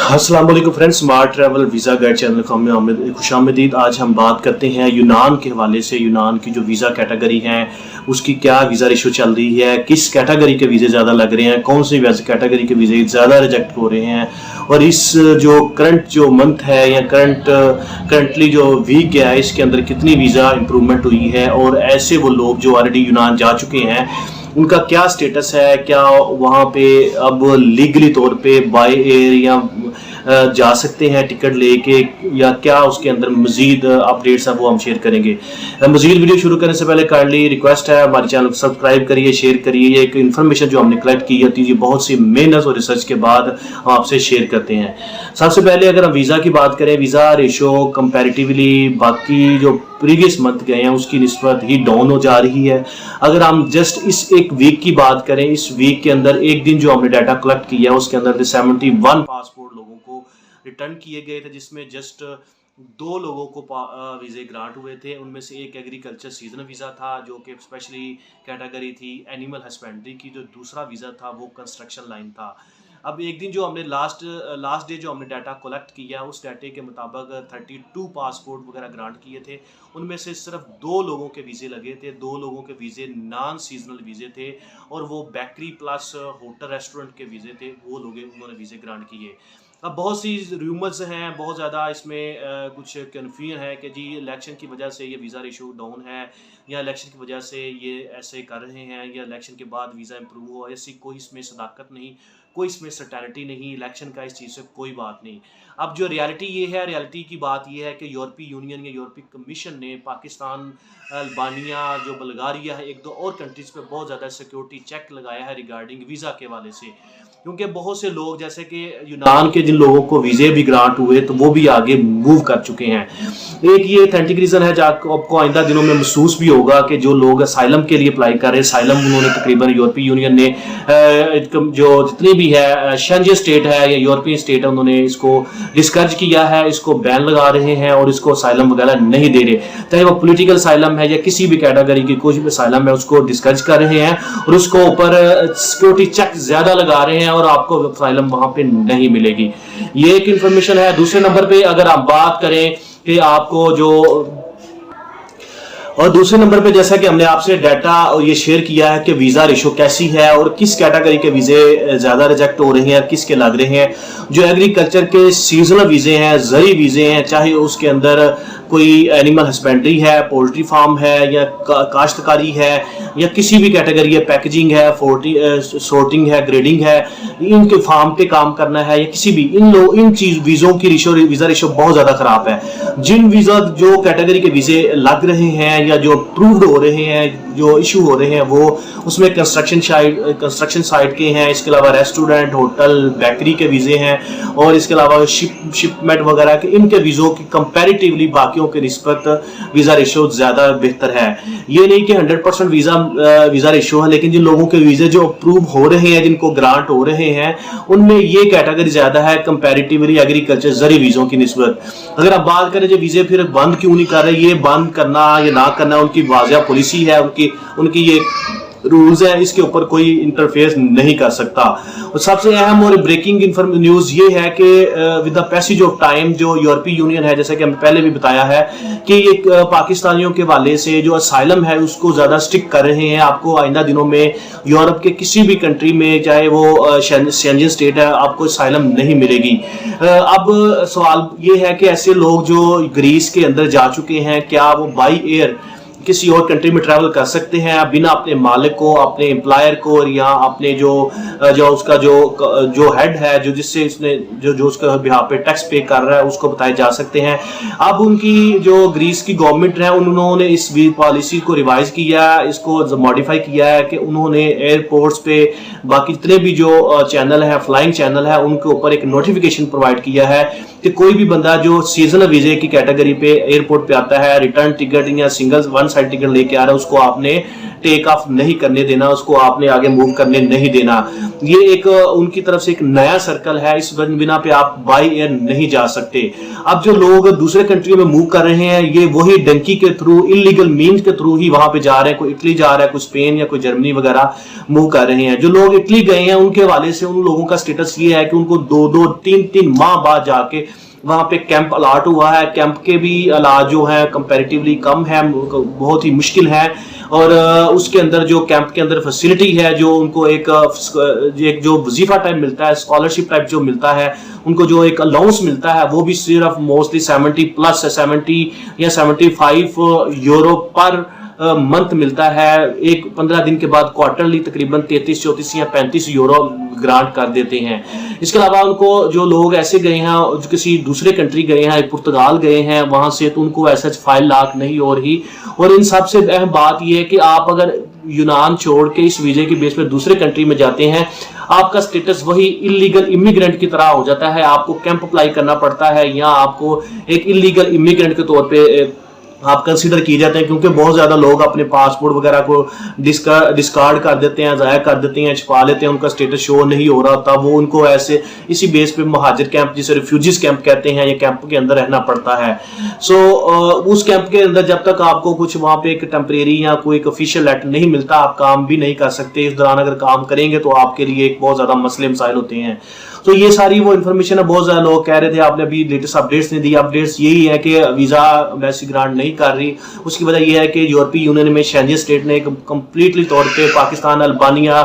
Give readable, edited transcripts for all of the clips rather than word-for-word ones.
अस्सलाम वालेकुम friends, smart travel visa guide channel को खुशामदीद। आज हम बात करते हैं यूनान के हवाले से। यूनान की जो वीज़ा कैटेगरी है उसकी क्या वीज़ा रेशो चल रही है, किस कैटेगरी के वीज़े ज़्यादा लग रहे हैं, कौन सी कैटेगरी के वीज़े ज़्यादा रिजेक्ट हो रहे हैं, और इस जो करंट जो मंथ है या करंटली जो वीक है इसके अंदर कितनी वीज़ा इंप्रूवमेंट हुई है, और ऐसे वो लोग जो ऑलरेडी यूनान जा चुके हैं उनका क्या स्टेटस है, क्या वहाँ पे अब लीगली तौर पे बाय एयर या जा सकते हैं टिकट लेके, या क्या उसके अंदर मजीद अपडेट्स हैं वो हम शेयर करेंगे। मजीद वीडियो शुरू करने से पहले काइंडली रिक्वेस्ट है हमारे चैनल को सब्सक्राइब करिए, शेयर करिए। ये एक इन्फॉर्मेशन जो हमने कलेक्ट की होती है बहुत सी मेहनत और रिसर्च के बाद हम आपसे शेयर करते हैं। सबसे पहले अगर हम वीज़ा की बात करें, वीज़ा रेशो कंपैरेटिवली बाकी जो प्रीवियस मंथ गए हैं उसकी निस्बत ही डाउन हो जा रही है। अगर हम जस्ट इस एक वीक की बात करें, इस वीक के अंदर एक दिन जो हमने डाटा कलेक्ट किया उसके अंदर 71 पासपोर्ट लोगों को रिटर्न किए गए थे, जिसमें जस्ट 2 लोगों को वीज़े ग्रांट हुए थे। उनमें से एक एग्रीकल्चर सीजनल वीज़ा था जो कि स्पेशली कैटेगरी थी एनिमल हस्बेंड्री की, जो दूसरा वीज़ा था वो कंस्ट्रक्शन लाइन था। अब एक दिन जो हमने लास्ट डे जो हमने डाटा कलेक्ट किया उस डाटे के मुताबिक 32 पासपोर्ट वगैरह ग्रांट किए थे। उनमें से सिर्फ 2 लोगों के वीज़े लगे थे, 2 लोगों के वीज़े नॉन सीजनल वीज़े थे, और वो बेकरी प्लस होटल रेस्टोरेंट के वीज़े थे, वो लोग उन्होंने वीज़े ग्रांट किए। अब बहुत सी रूमर्स हैं, बहुत ज़्यादा इसमें कुछ कन्फ्यूजन है कि जी इलेक्शन की वजह से ये वीज़ा रेशो डाउन है, या इलेक्शन की वजह से ये ऐसे कर रहे हैं, या इलेक्शन के बाद वीज़ा इंप्रूव हुआ। ऐसी कोई इसमें सदाकत नहीं, कोई इसमें सर्टेनिटी नहीं, इलेक्शन का इस चीज़ से कोई बात नहीं। अब जो रियलिटी ये है, रियलिटी की बात ये है कि यूरोपीय यूनियन या यूरोपीय कमीशन ने पाकिस्तान, अल्बानिया, जो बल्गारिया है, 1-2 और कंट्रीज़ पे बहुत ज़्यादा सिक्योरिटी चेक लगाया है रिगार्डिंग वीज़ा के हवाले से, क्योंकि बहुत से लोग जैसे कि यूनान के जिन लोगों को वीज़े भी ग्रांट हुए तो वो भी आगे मूव कर चुके हैं। एक ये ऑथेंटिक रीज़न है जो आपको आइंदा दिनों में महसूस भी होगा कि जो लोग असाइलम के लिए अप्लाई कर रहे हैं, असाइलम उन्होंने तकरीबन यूरोपीय यूनियन ने जो जितनी भी है शेंजन स्टेट है या यूरोपियन स्टेट है उन्होंने इसको डिस्करेज किया है, इसको बैन लगा रहे हैं और इसको असाइलम वगैरह नहीं दे रहे। चाहे वो पॉलिटिकल असाइलम है या किसी भी कैटेगरी की कोई भी असाइलम है उसको डिस्करेज कर रहे हैं और उसको ऊपर सिक्योरिटी चेक ज़्यादा लगा रहे हैं और आपको असाइलम वहाँ पे नहीं मिलेगी। ये एक इन्फॉर्मेशन है। दूसरे नंबर पे अगर आप बात करें कि आपको जो, और दूसरे नंबर पे जैसा कि हमने आपसे डाटा और ये शेयर किया है कि वीज़ा रेशो कैसी है और किस कैटेगरी के वीज़े ज़्यादा रिजेक्ट हो रहे हैं, किसके लग रहे हैं। जो एग्रीकल्चर के सीजनल वीज़े हैं, ज़री वीज़े हैं, चाहे उसके अंदर कोई एनिमल हस्बेंड्री है, पोल्ट्री फार्म है, या काश्तकारी है, या किसी भी कैटेगरी है, पैकेजिंग है, सोर्टिंग है, ग्रेडिंग है, इनके फार्म पे काम करना है, या किसी भी इन चीज़ वीज़ों की वीज़ा रेशो बहुत ज़्यादा ख़राब है। जिन वीज़ा जो कैटेगरी के वीज़े लग रहे हैं या जो अप्रूव्ड हो रहे हैं, जो इशू हो रहे हैं, वो उसमें कंस्ट्रक्शन साइट के हैं, इसके अलावा रेस्टोरेंट, होटल, बेकरी के वीज़े हैं, और इसके अलावा शिपमेंट वगैरह के, इनके वीज़ों की कंपैरेटिवली बाकियों के निस्बत वीज़ा रेशो ज़्यादा बेहतर है। ये नहीं कि 100% वीज़ा रेशो है, लेकिन जिन लोगों के वीज़े जो अप्रूव हो रहे हैं, जिनको ग्रांट हो रहे हैं, उनमें ये कैटेगरी ज़्यादा है कंपैरेटिवली एग्रीकल्चर ज़री वीज़ों की निस्बत। अगर आप बात करें जो वीज़े फिर बंद क्यों नहीं कर रहे, ये बंद करना या ना करना उनकी वाज़िया पॉलिसी है, उनकी ये रूल्स है, इसके ऊपर कोई इंटरफेयर नहीं कर सकता। और सबसे अहम और ब्रेकिंग न्यूज़ ये है कि with the passage of time जो यूरोपीय यूनियन है, जैसे कि हमने पहले भी बताया है कि एक पाकिस्तानियों के हवाले से जो असाइलम है उसको ज़्यादा स्ट्रिक्ट कर रहे हैं। आपको आइंदा दिनों में यूरोप के किसी भी कंट्री में, चाहे वो शेंजन स्टेट है, आपको असाइलम नहीं मिलेगी। अब सवाल ये है कि ऐसे लोग जो ग्रीस के अंदर जा चुके हैं, क्या वो बाई एयर किसी और कंट्री में ट्रैवल कर सकते हैं बिना अपने मालिक को, अपने एम्प्लॉयर को, या अपने जो उसका जो हेड है, जो जिससे इसने जो उसका बिहार पे टैक्स पे कर रहा है, उसको बताए जा सकते हैं। अब उनकी जो ग्रीस की गवर्नमेंट है उन्होंने इस पॉलिसी को रिवाइज किया, इसको मॉडिफाई किया है कि उन्होंने एयरपोर्ट्स पे बाकी जितने भी जो चैनल है, फ्लाइंग चैनल है, उनके ऊपर एक नोटिफिकेशन प्रोवाइड किया है कि कोई भी बंदा जो सीजनल वीजे की कैटेगरी पे एयरपोर्ट पे आता है, रिटर्न टिकट या सिंगल वन साइड टिकट लेके आ रहा है, उसको आपने ٹیک آف نہیں کرنے دینا, اس کو آپ نے آگے موو کرنے نہیں دینا. یہ ایک ان کی طرف سے ایک نیا سرکل ہے, اس بنا پہ آپ بائی ایئر نہیں جا سکتے. اب جو لوگ دوسرے کنٹریوں میں موو کر رہے ہیں یہ وہی ڈنکی کے تھرو, انلیگل مینز کے تھرو ہی وہاں پہ جا رہے ہیں. کوئی اٹلی جا رہا ہے, کوئی اسپین یا کوئی جرمنی وغیرہ موو کر رہے ہیں. جو لوگ اٹلی گئے ہیں ان کے حوالے سے ان لوگوں کا سٹیٹس یہ ہے کہ ان کو 2-3 ماہ بعد جا کے وہاں پہ کیمپ الاٹ ہوا ہے. کیمپ کے بھی علاج جو ہے کمپیریٹیولی کم ہے, بہت ہی مشکل ہے, اور اس کے اندر جو کیمپ کے اندر فیسلٹی ہے, جو ان کو ایک جو وظیفہ ٹائپ ملتا ہے, اسکالرشپ ٹائپ جو ملتا ہے, ان کو جو ایک الاؤنس ملتا ہے وہ بھی صرف موسٹلی 70 یا 75 یورو پر منتھ ملتا ہے. 15 دن کے بعد کوارٹرلی تقریباً 33-34 یا 35 یورو گرانٹ کر دیتے ہیں. اس کے علاوہ ان کو جو لوگ ایسے گئے ہیں جو کسی دوسرے کنٹری گئے ہیں, پرتگال گئے ہیں وہاں سے, تو ان کو ایسا فائل لاک نہیں ہو رہی. اور ان سب سے اہم بات یہ ہے کہ آپ اگر یونان چھوڑ کے اس ویزے کے بیس پہ دوسرے کنٹری میں جاتے ہیں, آپ کا سٹیٹس وہی انلیگل امیگرینٹ کی طرح ہو جاتا ہے. آپ کو کیمپ اپلائی کرنا پڑتا ہے, یا آپ کو ایک انلیگل امیگرینٹ کے طور پہ آپ کنسیڈر کیے جاتے ہیں, کیونکہ بہت زیادہ لوگ اپنے پاسپورٹ وغیرہ کو ڈسکارڈ کر دیتے ہیں, ضائع کر دیتے ہیں, چھپا لیتے ہیں, ان کا سٹیٹس شو نہیں ہو رہا ہوتا. وہ ان کو ایسے اسی بیس پہ مہاجر کیمپ, جسے ریفیوجیز کیمپ کہتے ہیں, یہ کیمپ کے اندر رہنا پڑتا ہے. اس کیمپ کے اندر جب تک آپ کو کچھ وہاں پہ ایک ٹیمپریری یا کوئی ایک آفیشیل لیٹر نہیں ملتا, آپ کام بھی نہیں کر سکتے. اس دوران اگر کام کریں گے تو آپ کے لیے ایک بہت زیادہ مسئلے مسائل ہوتے ہیں. تو یہ ساری وہ انفارمیشن ہے. بہت زیادہ لوگ کہہ رہے تھے آپ نے ابھی لیٹسٹ اپڈیٹس نہیں دی. اپڈیٹس یہی ہے کہ ویزا ایمبیسی گرانٹ نہیں کر رہی. اس کی وجہ یہ ہے کہ یورپی یونین میں شینجن اسٹیٹ نے ایک کمپلیٹلی طور پہ پاکستان, البانیا,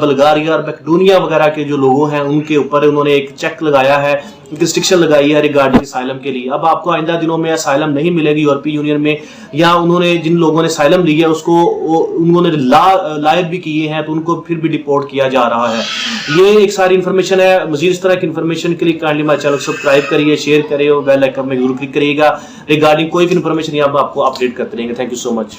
بلغاریہ اور میکڈونیا وغیرہ کے جو لوگوں ہیں ان کے اوپر انہوں نے ایک چیک لگایا ہے, ریسٹرکشن لگائی ہے ریگارڈنگ اسائلم کے لیے. اب آپ کو آئندہ دنوں میں اسائلم نہیں ملے گی یورپی یونین میں, یا انہوں نے جن لوگوں نے اسائلم لی ہے اس کو انہوں نے لائق بھی کیے ہیں, تو ان کو پھر بھی ڈپورٹ کیا جا رہا ہے. یہ ایک ساری انفارمیشن ہے. مزید اس طرح کی انفارمیشن کے لیے کائنڈلی ہمارے چینل کو سبسکرائب کریے, شیئر کریے اور بیل آئکن میں ضرور کلک کریے گا. ریگارڈنگ کوئی بھی انفارمیشن آپ کو اپڈیٹ کرتے رہیں گے. Thank you so much.